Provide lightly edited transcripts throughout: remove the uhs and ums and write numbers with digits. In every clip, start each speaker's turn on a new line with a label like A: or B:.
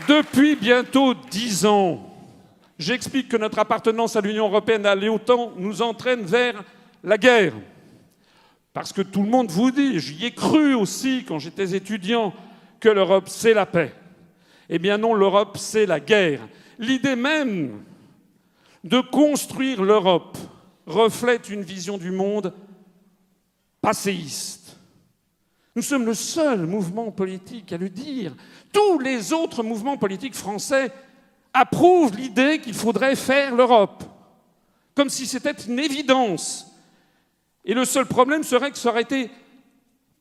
A: Depuis bientôt 10 ans, j'explique que notre appartenance à l'Union européenne, à l'OTAN, nous entraîne vers la guerre. Parce que tout le monde vous dit, j'y ai cru aussi quand j'étais étudiant, que l'Europe, c'est la paix. Eh bien non, l'Europe, c'est la guerre. L'idée même de construire l'Europe reflète une vision du monde passéiste. Nous sommes le seul mouvement politique à le dire. Tous les autres mouvements politiques français approuvent l'idée qu'il faudrait faire l'Europe, comme si c'était une évidence. Et le seul problème serait que ça aurait été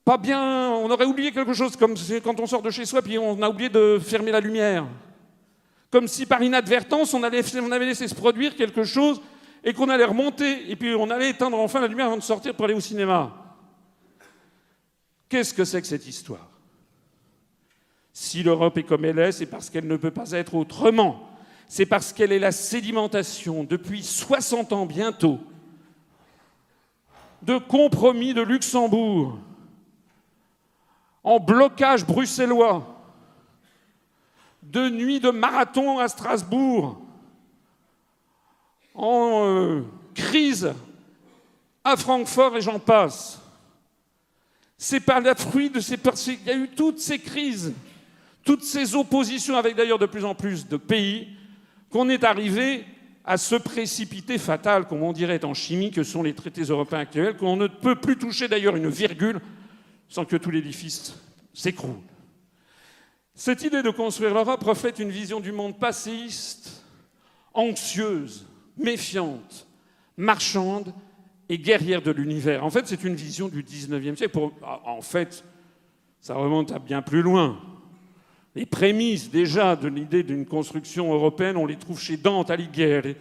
A: pas bien, on aurait oublié quelque chose, comme quand on sort de chez soi puis on a oublié de fermer la lumière. Comme si par inadvertance on avait laissé se produire quelque chose et qu'on allait remonter et puis on allait éteindre enfin la lumière avant de sortir pour aller au cinéma. Qu'est-ce que c'est que cette histoire? Si l'Europe est comme elle est, c'est parce qu'elle ne peut pas être autrement. C'est parce qu'elle est la sédimentation, depuis 60 ans bientôt, de compromis de Luxembourg, en blocage bruxellois, de nuits de marathon à Strasbourg, en crise à Francfort et j'en passe. C'est par la fruit de ces... Il y a eu toutes ces crises, toutes ces oppositions, avec d'ailleurs de plus en plus de pays, qu'on est arrivé à ce précipité fatal, comme on dirait en chimie, que sont les traités européens actuels, qu'on ne peut plus toucher d'ailleurs une virgule sans que tout l'édifice s'écroule. Cette idée de construire l'Europe reflète une vision du monde passéiste, anxieuse, méfiante, marchande et guerrière de l'univers. En fait, c'est une vision du XIXe siècle. En fait, ça remonte à bien plus loin. Les prémices, déjà, de l'idée d'une construction européenne, on les trouve chez Dante Alighieri,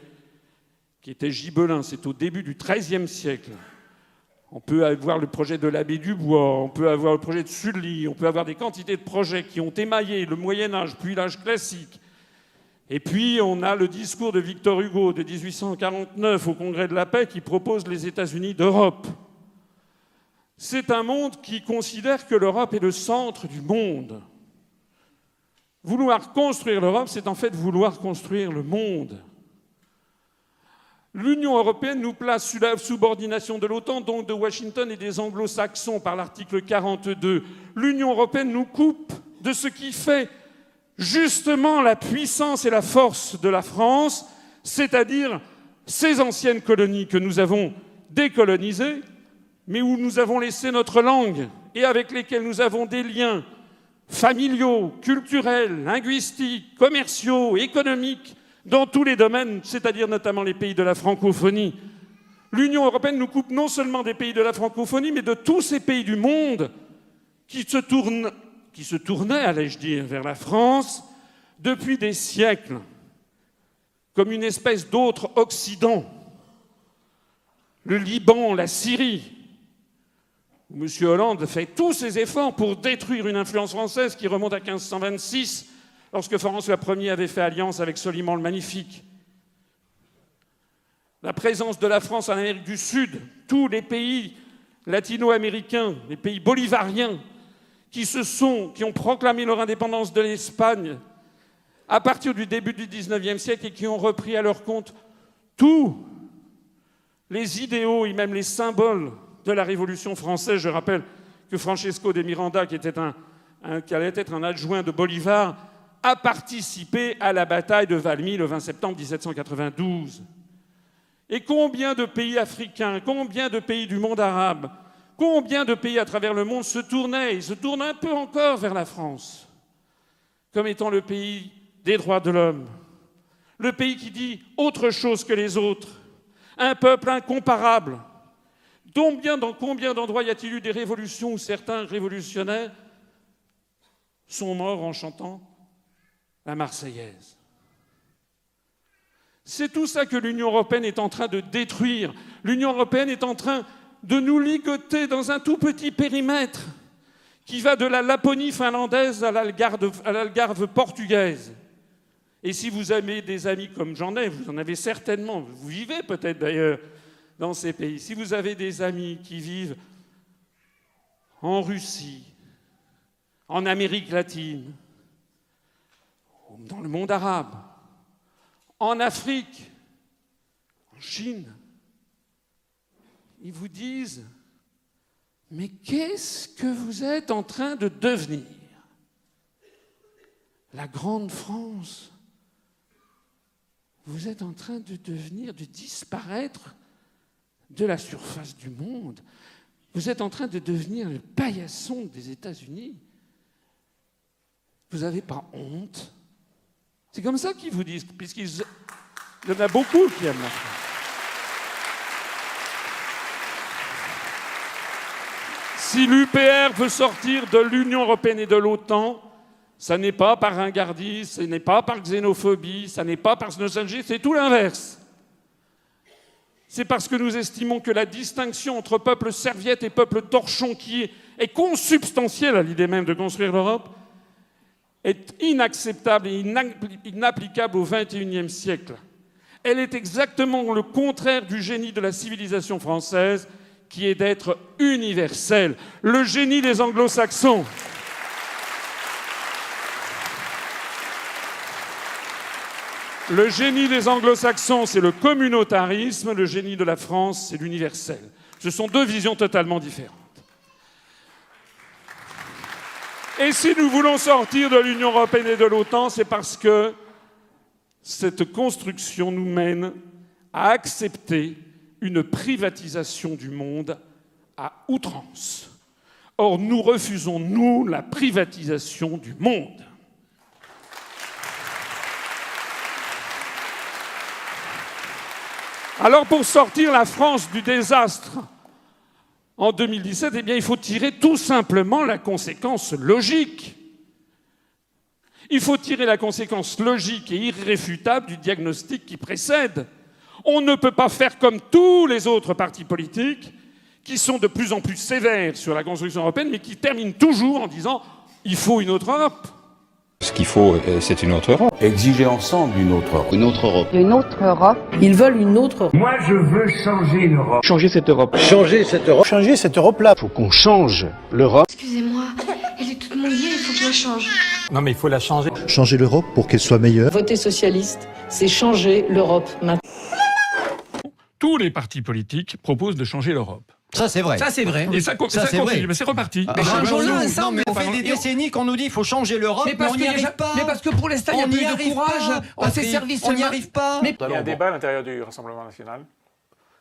A: qui était gibelin. C'est au début du XIIIe siècle. On peut avoir le projet de l'abbé Dubois, on peut avoir le projet de Sully, on peut avoir des quantités de projets qui ont émaillé le Moyen-Âge, puis l'âge classique. Et puis, on a le discours de Victor Hugo de 1849 au Congrès de la paix qui propose les États-Unis d'Europe. C'est un monde qui considère que l'Europe est le centre du monde. Vouloir construire l'Europe, c'est en fait vouloir construire le monde. L'Union européenne nous place sous la subordination de l'OTAN, donc de Washington et des anglo-saxons par l'article 42. L'Union européenne nous coupe de ce qui fait justement la puissance et la force de la France, c'est-à-dire ces anciennes colonies que nous avons décolonisées, mais où nous avons laissé notre langue et avec lesquelles nous avons des liens familiaux, culturels, linguistiques, commerciaux, économiques, dans tous les domaines, c'est-à-dire notamment les pays de la francophonie. L'Union européenne nous coupe non seulement des pays de la francophonie, mais de tous ces pays du monde qui se tournaient, allais-je dire, vers la France depuis des siècles, comme une espèce d'autre Occident. Le Liban, la Syrie, où M. Hollande fait tous ses efforts pour détruire une influence française qui remonte à 1526, lorsque François Ier avait fait alliance avec Soliman le Magnifique. La présence de la France en Amérique du Sud, tous les pays latino-américains, les pays bolivariens, qui ont proclamé leur indépendance de l'Espagne à partir du début du XIXe siècle et qui ont repris à leur compte tous les idéaux et même les symboles de la Révolution française. Je rappelle que Francesco de Miranda, qui allait être un adjoint de Bolivar, a participé à la bataille de Valmy le 20 septembre 1792. Et combien de pays africains, combien de pays du monde arabe, combien de pays à travers le monde se tournent un peu encore vers la France, comme étant le pays des droits de l'homme, le pays qui dit autre chose que les autres, un peuple incomparable. Dans combien d'endroits y a-t-il eu des révolutions où certains révolutionnaires sont morts en chantant la Marseillaise? C'est tout ça que l'Union européenne est en train de détruire. L'Union européenne est en train de nous ligoter dans un tout petit périmètre qui va de la Laponie finlandaise à l'Algarve portugaise. Et si vous avez des amis comme j'en ai, vous en avez certainement, vous vivez peut-être d'ailleurs dans ces pays, si vous avez des amis qui vivent en Russie, en Amérique latine, dans le monde arabe, en Afrique, en Chine, ils vous disent « Mais qu'est-ce que vous êtes en train de devenir ? La grande France, vous êtes en train de devenir, de disparaître de la surface du monde. Vous êtes en train de devenir le paillasson des États-Unis. Vous n'avez pas honte ?» C'est comme ça qu'ils vous disent, puisqu'il y en a beaucoup qui aiment la France. Si l'UPR veut sortir de l'Union européenne et de l'OTAN, ça n'est pas par ringardisme, ce n'est pas par xénophobie, ça n'est pas par nostalgie, c'est tout l'inverse. C'est parce que nous estimons que la distinction entre peuple serviette et peuple torchon, qui est consubstantielle à l'idée même de construire l'Europe, est inacceptable et inapplicable au XXIe siècle. Elle est exactement le contraire du génie de la civilisation française, qui est d'être universelle. Le génie des anglo-saxons. Le génie des anglo-saxons, c'est le communautarisme. Le génie de la France, c'est l'universel. Ce sont deux visions totalement différentes. Et si nous voulons sortir de l'Union européenne et de l'OTAN, c'est parce que cette construction nous mène à accepter une privatisation du monde à outrance. Or, nous refusons, nous, la privatisation du monde. Alors, pour sortir la France du désastre en 2017, eh bien, il faut tirer tout simplement la conséquence logique. Il faut tirer la conséquence logique et irréfutable du diagnostic qui précède. On ne peut pas faire comme tous les autres partis politiques qui sont de plus en plus sévères sur la construction européenne, mais qui terminent toujours en disant « il faut une autre Europe ».
B: Ce qu'il faut, c'est une autre Europe.
C: Exiger ensemble une autre Europe.
D: Une autre Europe.
E: Une autre Europe.
F: Ils veulent une autre Europe.
G: Moi, je veux changer l'Europe.
B: Changer cette Europe.
D: Changer cette Europe.
H: Changer cette Europe-là.
D: Faut qu'on change l'Europe.
I: Excusez-moi, elle est toute mouillée, il faut que je la change.
B: Non mais il faut la changer.
H: Changer l'Europe pour qu'elle soit meilleure.
F: Voter socialiste, c'est changer l'Europe maintenant.
A: Tous les partis politiques proposent de changer l'Europe.
D: Ça, c'est vrai.
B: Ça c'est vrai.
A: Et ça continue,
D: vrai.
A: mais c'est reparti.
B: Changeons-le
D: Non,
B: ensemble.
D: mais on fait des décennies qu'on nous dit qu'il faut changer l'Europe, mais
B: parce
D: on n'y arrive pas.
B: Mais parce que pour l'instant, il y a
D: On
B: plus
D: n'y
B: de
D: arrive
B: courage.
D: pas,
B: On s'est servi
D: on n'y arrive pas.
B: Mais
J: Il y a un débat à l'intérieur du Rassemblement national.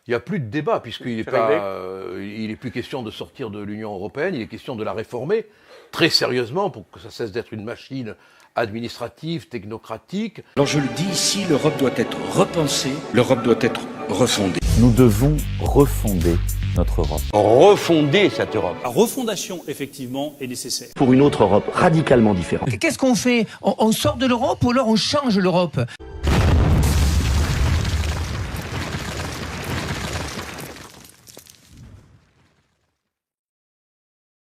C: Il n'y a plus de débat, puisqu'il n'est plus question de sortir de l'Union européenne, il est question de la réformer très sérieusement pour que ça cesse d'être une machine administrative, technocratique.
K: Alors je le dis ici, l'Europe doit être repensée, l'Europe doit être refondée.
L: Nous devons refonder notre Europe.
D: Refonder cette Europe.
K: La refondation, effectivement, est nécessaire.
H: Pour une autre Europe radicalement différente.
B: qu'est-ce qu'on fait ? On sort de l'Europe ou alors on change l'Europe ?